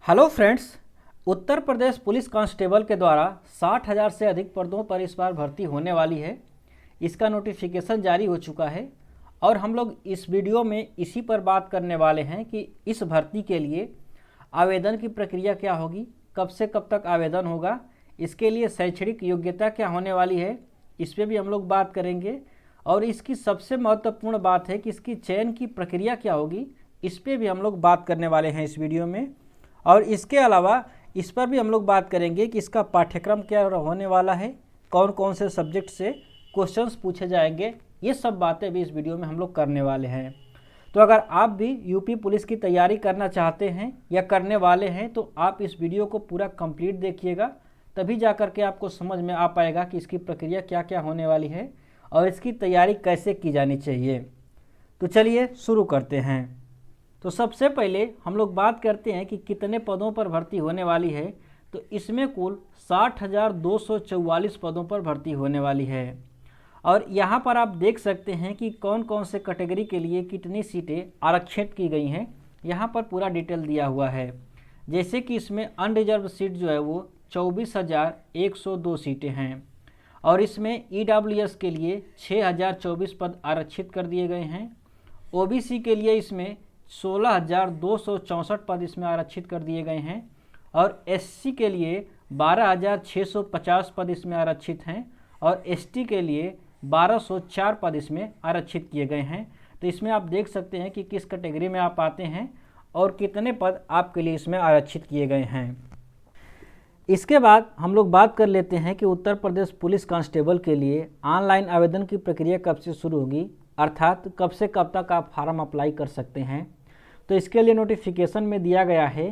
Hello friends. Uttar Pradesh police constable के द्वारा 60,000 से अधिक पदों पर इस बार भर्ती होने वाली है। इसका नोटिफिकेशन जारी हो चुका है और हम लोग इस वीडियो में इसी पर बात करने वाले हैं कि इस भर्ती के लिए आवेदन की प्रक्रिया क्या होगी, कब से कब तक आवेदन होगा, इसके लिए शैक्षणिक योग्यता क्या होने वाली है, इस पर भी हम लोग बात करेंगे। और इसकी सबसे महत्वपूर्ण बात है कि इसकी चयन की प्रक्रिया क्या होगी, इस पर भी हम लोग बात करने वाले हैं इस वीडियो में। और इसके अलावा इस पर भी हम लोग बात करेंगे कि इसका पाठ्यक्रम क्या होने वाला है, कौन कौन से सब्जेक्ट से क्वेश्चंस पूछे जाएंगे, ये सब बातें भी इस वीडियो में हम लोग करने वाले हैं। तो अगर आप भी यूपी पुलिस की तैयारी करना चाहते हैं या करने वाले हैं तो आप इस वीडियो को पूरा कंप्लीट देखिएगा, तभी जा कर के आपको समझ में आ पाएगा कि इसकी प्रक्रिया क्या क्या होने वाली है और इसकी तैयारी कैसे की जानी चाहिए। तो चलिए शुरू करते हैं। तो सबसे पहले हम लोग बात करते हैं कि कितने पदों पर भर्ती होने वाली है। तो इसमें कुल 60,244 पदों पर भर्ती होने वाली है। और यहाँ पर आप देख सकते हैं कि कौन कौन से कैटेगरी के लिए कितनी सीटें आरक्षित की गई हैं, यहाँ पर पूरा डिटेल दिया हुआ है। जैसे कि इसमें अनरिजर्व सीट जो है वो 24,102 सीटें हैं और इसमें EWS के लिए 6,024 पद आरक्षित कर दिए गए हैं। OBC के लिए इसमें 16,264 पद इसमें आरक्षित कर दिए गए हैं और SC के लिए 12,650 पद इसमें आरक्षित हैं और ST के लिए 1,204 पद इसमें आरक्षित किए गए हैं। तो इसमें आप देख सकते हैं कि किस कैटेगरी में आप आते हैं और कितने पद आपके लिए इसमें आरक्षित किए गए हैं। इसके बाद हम लोग बात कर लेते हैं कि उत्तर प्रदेश पुलिस कांस्टेबल के लिए ऑनलाइन आवेदन की प्रक्रिया कब से शुरू होगी, अर्थात कब से कब तक आप फार्म अप्लाई कर सकते हैं। तो इसके लिए नोटिफिकेशन में दिया गया है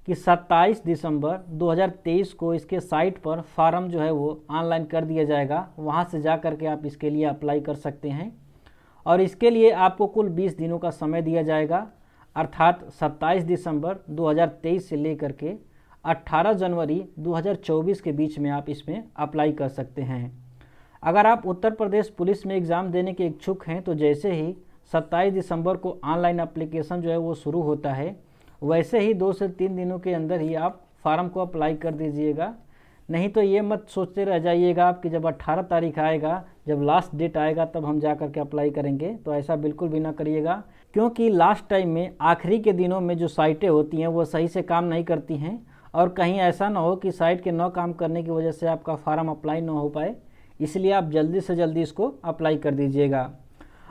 कि 27 दिसंबर 2023 को इसके साइट पर फार्म जो है वो ऑनलाइन कर दिया जाएगा, वहां से जा कर के आप इसके लिए अप्लाई कर सकते हैं। और इसके लिए आपको कुल 20 दिनों का समय दिया जाएगा, अर्थात 27 दिसंबर 2023 से लेकर के 18 जनवरी 2024 के बीच में आप इसमें अप्लाई कर सकते हैं। अगर आप उत्तर प्रदेश पुलिस में एग्ज़ाम देने के इच्छुक हैं तो जैसे ही 27 दिसंबर को ऑनलाइन एप्लीकेशन जो है वो शुरू होता है, वैसे ही 2 से 3 दिनों के अंदर ही आप फार्म को अप्लाई कर दीजिएगा। नहीं तो ये मत सोचते रह जाइएगा आप कि जब 18 तारीख आएगा, जब लास्ट डेट आएगा तब हम जा कर के अप्लाई करेंगे, तो ऐसा बिल्कुल भी ना करिएगा। क्योंकि लास्ट टाइम में आखिरी के दिनों में जो साइटें होती हैं वो सही से काम नहीं करती हैं और कहीं ऐसा ना हो कि साइट के न काम करने की वजह से आपका फार्म अप्लाई ना हो पाए, इसलिए आप जल्दी से जल्दी इसको अप्लाई कर दीजिएगा।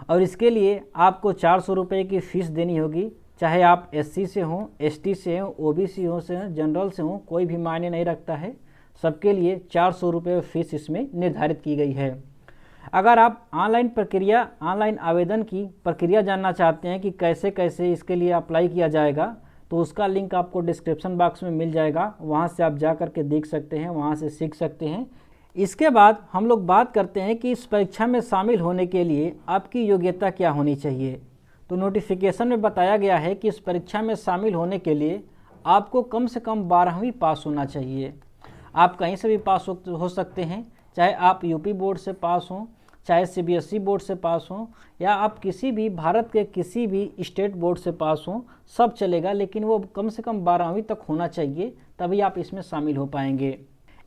और इसके लिए आपको 400 रुपये की फ़ीस देनी होगी, चाहे आप SC से हों, ST से हों, OBC हो से जनरल से हों, कोई भी मायने नहीं रखता है, सबके लिए 400 रुपये फ़ीस इसमें निर्धारित की गई है। अगर आप ऑनलाइन आवेदन की प्रक्रिया जानना चाहते हैं कि कैसे कैसे इसके लिए अप्लाई किया जाएगा, तो उसका लिंक आपको डिस्क्रिप्शन बॉक्स में मिल जाएगा, वहाँ से आप जा कर के देख सकते हैं, वहाँ से सीख सकते हैं। इसके बाद हम लोग बात करते हैं कि इस परीक्षा में शामिल होने के लिए आपकी योग्यता क्या होनी चाहिए। तो नोटिफिकेशन में बताया गया है कि इस परीक्षा में शामिल होने के लिए आपको कम से कम 12वीं पास होना चाहिए। आप कहीं से भी पास हो सकते हैं, चाहे आप यूपी बोर्ड से पास हों, चाहे CBSE बोर्ड से पास हों, या आप किसी भी भारत के किसी भी स्टेट बोर्ड से पास हों, सब चलेगा, लेकिन वो कम से कम 12वीं तक होना चाहिए, तभी आप इसमें शामिल हो पाएंगे।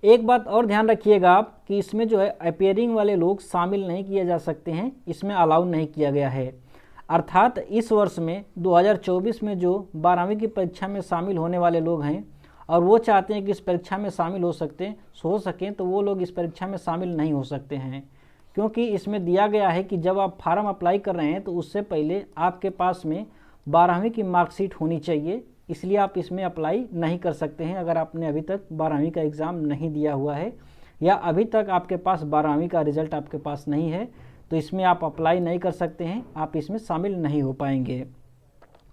एक बात और ध्यान रखिएगा आप कि इसमें जो है अपियरिंग वाले लोग शामिल नहीं किए जा सकते हैं, इसमें अलाउ नहीं किया गया है। अर्थात इस वर्ष में 2024 में जो 12वीं की परीक्षा में शामिल होने वाले लोग हैं और वो चाहते हैं कि इस परीक्षा में शामिल हो सकें तो वो लोग इस परीक्षा में शामिल नहीं हो सकते हैं, क्योंकि इसमें दिया गया है कि जब आप फार्म अप्लाई कर रहे हैं तो उससे पहले आपके पास में 12वीं की मार्कशीट होनी चाहिए, इसलिए आप इसमें अप्लाई नहीं कर सकते हैं अगर आपने अभी तक 12वीं का एग्ज़ाम नहीं दिया हुआ है या अभी तक आपके पास 12वीं का रिजल्ट आपके पास नहीं है, तो इसमें आप अप्लाई नहीं कर सकते हैं, आप इसमें शामिल नहीं हो पाएंगे।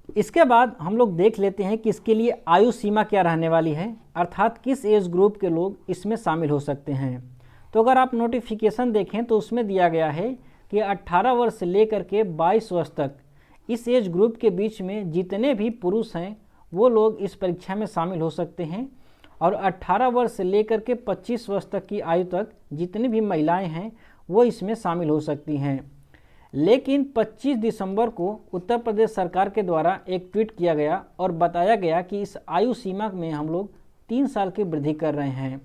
इसके बाद हम लोग देख लेते हैं कि इसके लिए आयु सीमा क्या रहने वाली है, अर्थात किस एज ग्रुप के लोग इसमें शामिल हो सकते हैं। तो अगर आप नोटिफिकेशन देखें तो उसमें दिया गया है कि 18 वर्ष से लेकर के 22 वर्ष तक इस एज ग्रुप के बीच में जितने भी पुरुष हैं वो लोग इस परीक्षा में शामिल हो सकते हैं और 18 वर्ष से लेकर के 25 वर्ष तक की आयु तक जितनी भी महिलाएं हैं वो इसमें शामिल हो सकती हैं। लेकिन 25 दिसंबर को उत्तर प्रदेश सरकार के द्वारा एक ट्वीट किया गया और बताया गया कि इस आयु सीमा में हम लोग 3 साल की वृद्धि कर रहे हैं।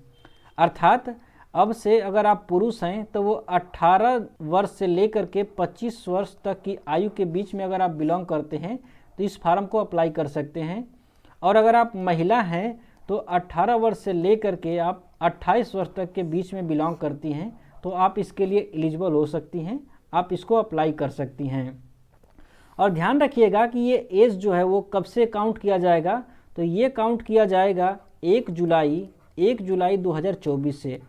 अर्थात अब से अगर आप पुरुष हैं तो वो 18 वर्ष से लेकर के 25 वर्ष तक की आयु के बीच में अगर आप बिलोंग करते हैं तो इस फार्म को अप्लाई कर सकते हैं। और अगर आप महिला हैं तो 18 वर्ष से लेकर के आप 28 वर्ष तक के बीच में बिलोंग करती हैं तो आप इसके लिए एलिजिबल हो सकती हैं, आप इसको अप्लाई कर सकती हैं। और ध्यान रखिएगा कि ये एज जो है वो कब से काउंट किया जाएगा, तो ये काउंट किया जाएगा 1 जुलाई 2024 से।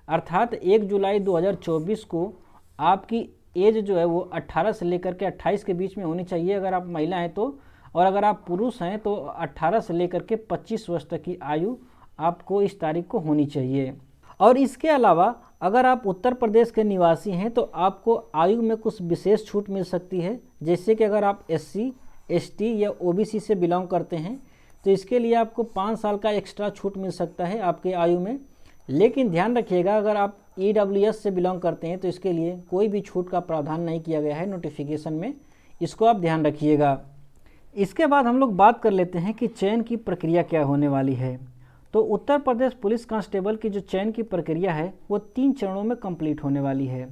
अर्थात 1 जुलाई 2024 को आपकी एज जो है वो 18 से लेकर के 28 के बीच में होनी चाहिए अगर आप महिला हैं तो, और अगर आप पुरुष हैं तो 18 से लेकर के 25 वर्ष तक की आयु आपको इस तारीख को होनी चाहिए। और इसके अलावा अगर आप उत्तर प्रदेश के निवासी हैं तो आपको आयु में कुछ विशेष छूट मिल सकती है, जैसे कि अगर आप SC, ST या OBC से बिलोंग करते हैं तो इसके लिए आपको 5 साल का एक्स्ट्रा छूट मिल सकता है आपके आयु में। लेकिन ध्यान रखिएगा अगर आप EWS से बिलोंग करते हैं तो इसके लिए कोई भी छूट का प्रावधान नहीं किया गया है नोटिफिकेशन में, इसको आप ध्यान रखिएगा। इसके बाद हम लोग बात कर लेते हैं कि चयन की प्रक्रिया क्या होने वाली है। तो उत्तर प्रदेश पुलिस कांस्टेबल की जो चयन की प्रक्रिया है वो 3 चरणों में कंप्लीट होने वाली है।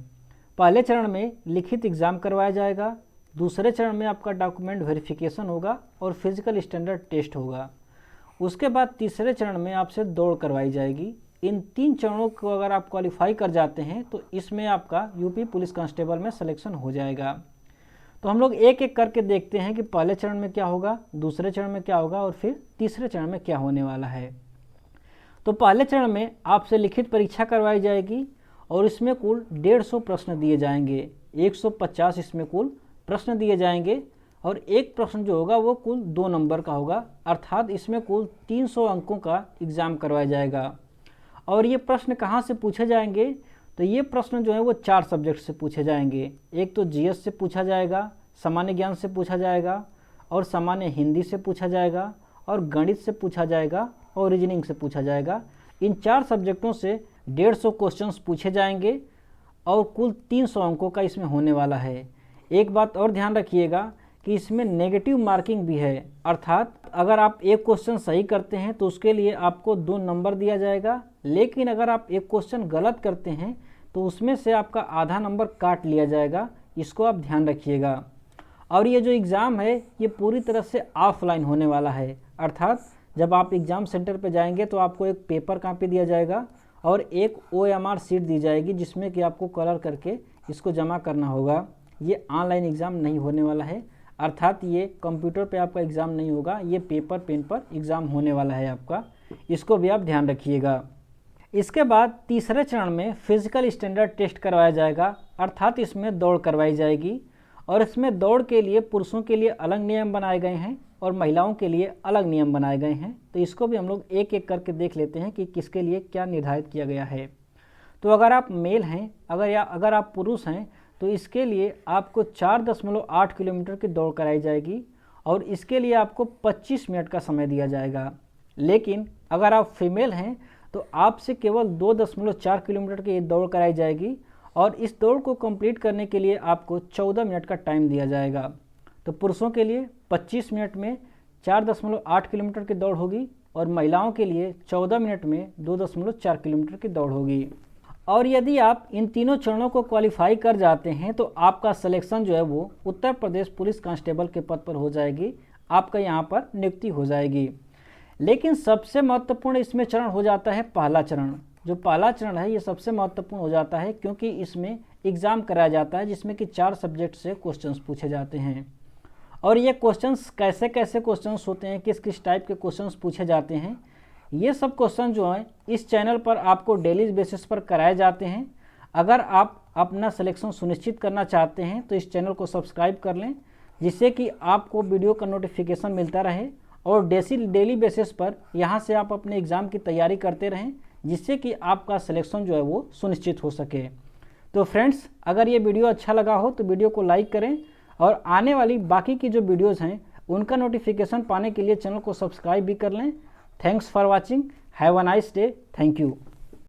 पहले चरण में लिखित एग्ज़ाम करवाया जाएगा, दूसरे चरण में आपका डॉक्यूमेंट वेरिफिकेशन होगा और फिजिकल स्टैंडर्ड टेस्ट होगा। उसके बाद तीसरे चरण में आपसे दौड़ करवाई जाएगी। इन 3 चरणों को अगर आप क्वालिफाई कर जाते हैं तो इसमें आपका यूपी पुलिस कांस्टेबल में सिलेक्शन हो जाएगा। तो हम लोग एक एक करके देखते हैं कि पहले चरण में क्या होगा, दूसरे चरण में क्या होगा और फिर तीसरे चरण में क्या होने वाला है। तो पहले चरण में आपसे लिखित परीक्षा करवाई जाएगी और इसमें कुल 150 प्रश्न दिए जाएंगे, 150 इसमें कुल प्रश्न दिए जाएंगे और एक प्रश्न जो होगा वो कुल 2 नंबर का होगा, अर्थात इसमें कुल 300 अंकों का एग्ज़ाम करवाया जाएगा। और ये प्रश्न कहाँ से पूछे जाएंगे, तो ये प्रश्न जो है वो 4 सब्जेक्ट से पूछे जाएंगे। एक तो GS से पूछा जाएगा, सामान्य ज्ञान से पूछा जाएगा और सामान्य हिंदी से पूछा जाएगा और गणित से पूछा जाएगा और रीजनिंग से पूछा जाएगा। इन 4 सब्जेक्टों से 150 क्वेश्चंस पूछे जाएंगे और कुल 300 अंकों का इसमें होने वाला है। एक बात और ध्यान रखिएगा कि इसमें नेगेटिव मार्किंग भी है, अर्थात अगर आप एक क्वेश्चन सही करते हैं तो उसके लिए आपको 2 नंबर दिया जाएगा, लेकिन अगर आप एक क्वेश्चन गलत करते हैं तो उसमें से आपका आधा नंबर काट लिया जाएगा, इसको आप ध्यान रखिएगा। और ये जो एग्ज़ाम है ये पूरी तरह से ऑफलाइन होने वाला है, अर्थात जब आप एग्ज़ाम सेंटर पर जाएंगे तो आपको एक पेपर कॉपी दिया जाएगा और एक OMR शीट दी जाएगी जिसमें कि आपको कलर करके इसको जमा करना होगा। ये ऑनलाइन एग्ज़ाम नहीं होने वाला है, अर्थात ये कंप्यूटर पे आपका एग्ज़ाम नहीं होगा, ये पेपर पेन पर एग्ज़ाम होने वाला है आपका, इसको भी आप ध्यान रखिएगा। इसके बाद तीसरे चरण में फिजिकल स्टैंडर्ड टेस्ट करवाया जाएगा, अर्थात इसमें दौड़ करवाई जाएगी और इसमें दौड़ के लिए पुरुषों के लिए अलग नियम बनाए गए हैं और महिलाओं के लिए अलग नियम बनाए गए हैं। तो इसको भी हम लोग एक एक करके देख लेते हैं कि किसके लिए क्या निर्धारित किया गया है। तो अगर आप मेल हैं अगर आप पुरुष हैं तो इसके लिए आपको 4.8 किलोमीटर की दौड़ कराई जाएगी और इसके लिए आपको 25 मिनट का समय दिया जाएगा। लेकिन अगर आप फीमेल हैं तो आपसे केवल 2.4 किलोमीटर की दौड़ कराई जाएगी और इस दौड़ को कंप्लीट करने के लिए आपको 14 मिनट का टाइम दिया जाएगा। तो पुरुषों के लिए 25 मिनट में 4.8 किलोमीटर की दौड़ होगी और महिलाओं के लिए 14 मिनट में 2.4 किलोमीटर की दौड़ होगी। और यदि आप इन तीनों चरणों को क्वालिफाई कर जाते हैं तो आपका सिलेक्शन जो है वो उत्तर प्रदेश पुलिस कांस्टेबल के पद पर हो जाएगी, आपका यहाँ पर नियुक्ति हो जाएगी। लेकिन सबसे महत्वपूर्ण इसमें चरण हो जाता है पहला चरण। जो पहला चरण है ये सबसे महत्वपूर्ण हो जाता है क्योंकि इसमें एग्ज़ाम कराया जाता है जिसमें कि 4 सब्जेक्ट से क्वेश्चंस पूछे जाते हैं। और ये क्वेश्चंस कैसे कैसे क्वेश्चंस होते हैं, किस किस टाइप के क्वेश्चंस पूछे जाते हैं, ये सब क्वेश्चन जो हैं इस चैनल पर आपको डेली बेसिस पर कराए जाते हैं। अगर आप अपना सिलेक्शन सुनिश्चित करना चाहते हैं तो इस चैनल को सब्सक्राइब कर लें जिससे कि आपको वीडियो का नोटिफिकेशन मिलता रहे और डेली बेसिस पर यहाँ से आप अपने एग्ज़ाम की तैयारी करते रहें जिससे कि आपका सिलेक्शन जो है वो सुनिश्चित हो सके। तो फ्रेंड्स, अगर ये वीडियो अच्छा लगा हो तो वीडियो को लाइक करें और आने वाली बाकी की जो वीडियोज़ हैं उनका नोटिफिकेशन पाने के लिए चैनल को सब्सक्राइब भी कर लें। Thanks for watching. Have a nice day. Thank you.